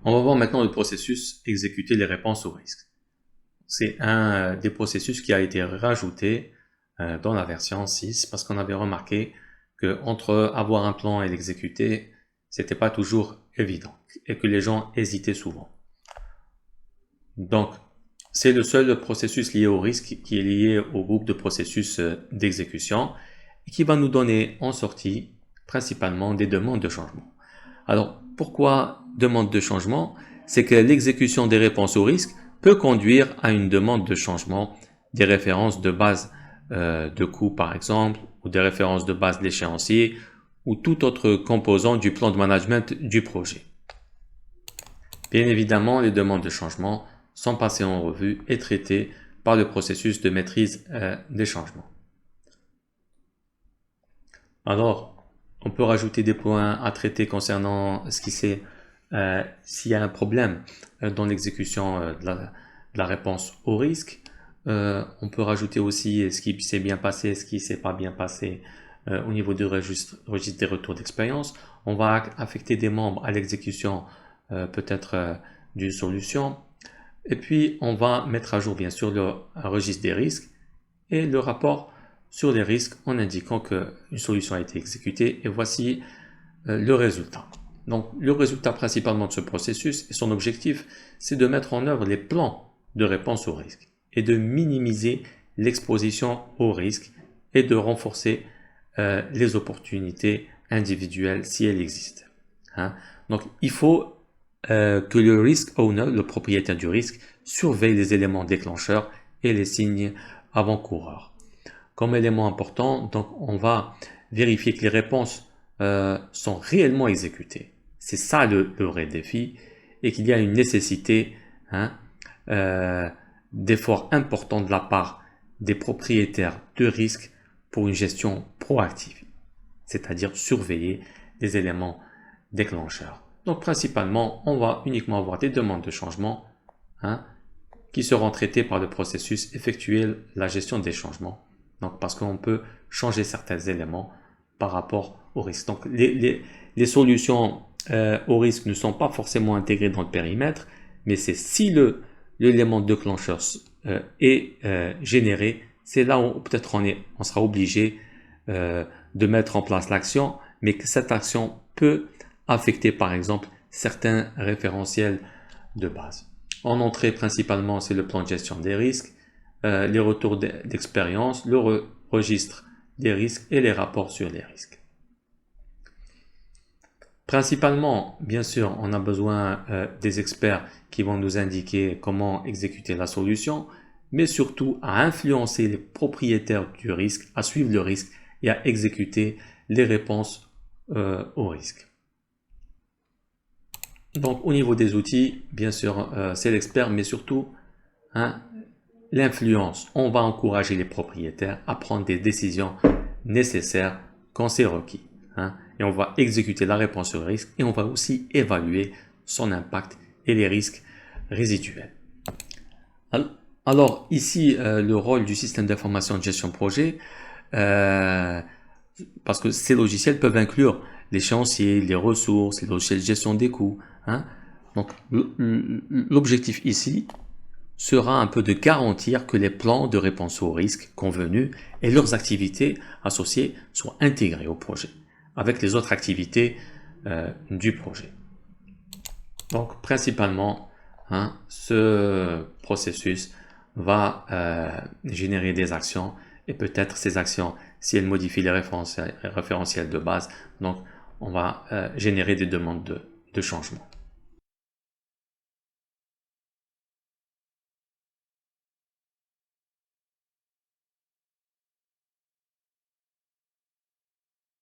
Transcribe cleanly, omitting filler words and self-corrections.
On va voir maintenant le processus exécuter les réponses aux risques. C'est un des processus qui a été rajouté dans la version 6 parce qu'on avait remarqué que entre avoir un plan et l'exécuter, c'était pas toujours évident et que les gens hésitaient souvent. Donc, c'est le seul processus lié au risque qui est lié au groupe de processus d'exécution et qui va nous donner en sortie principalement des demandes de changement. Alors, pourquoi demande de changement? C'est que l'exécution des réponses au risque peut conduire à une demande de changement des références de base de coût par exemple, ou des références de base d'échéancier, ou tout autre composant du plan de management du projet. Bien évidemment, les demandes de changement sont passées en revue et traitées par le processus de maîtrise des changements. Alors, on peut rajouter des points à traiter concernant ce qui c'est s'il y a un problème dans l'exécution de la réponse au risque. On peut rajouter aussi ce qui s'est bien passé, ce qui s'est pas bien passé au niveau du registre des retours d'expérience. On va affecter des membres à l'exécution peut-être d'une solution. Et puis, on va mettre à jour bien sûr le registre des risques et le rapport sur les risques en indiquant qu'une solution a été exécutée et voici le résultat. Donc, le résultat principalement de ce processus et son objectif, c'est de mettre en œuvre les plans de réponse au risque et de minimiser l'exposition au risque et de renforcer les opportunités individuelles si elles existent. Donc, il faut que le risk owner, le propriétaire du risque, surveille les éléments déclencheurs et les signes avant-coureurs. Comme élément important, donc on va vérifier que les réponses sont réellement exécutées. C'est ça le vrai défi et qu'il y a une nécessité d'efforts importants de la part des propriétaires de risque pour une gestion proactive, c'est-à-dire surveiller les éléments déclencheurs. Donc principalement, on va uniquement avoir des demandes de changement qui seront traitées par le processus effectuer la gestion des changements. Donc parce qu'on peut changer certains éléments par rapport au risque. Donc les solutions au risque ne sont pas forcément intégrées dans le périmètre, mais c'est si l'élément déclencheur est généré, c'est là où peut-être on sera obligé de mettre en place l'action, mais que cette action peut affecter par exemple certains référentiels de base. En entrée principalement, c'est le plan de gestion des risques, les retours d'expérience, le registre des risques et les rapports sur les risques. Principalement, bien sûr, on a besoin des experts qui vont nous indiquer comment exécuter la solution, mais surtout à influencer les propriétaires du risque, à suivre le risque et à exécuter les réponses au risque. Donc, au niveau des outils, bien sûr, c'est l'expert, mais surtout l'influence. On va encourager les propriétaires à prendre des décisions nécessaires quand c'est requis. Et on va exécuter la réponse au risque et on va aussi évaluer son impact et les risques résiduels. Alors ici, le rôle du système d'information de gestion de projet, parce que ces logiciels peuvent inclure l'échéancier, les ressources, les logiciels de gestion des coûts. Donc l'objectif ici sera un peu de garantir que les plans de réponse au risque convenus et leurs activités associées soient intégrés au projet avec les autres activités du projet. Donc principalement, ce processus va générer des actions et peut-être ces actions, si elles modifient les référentiels de base, donc on va générer des demandes de changement.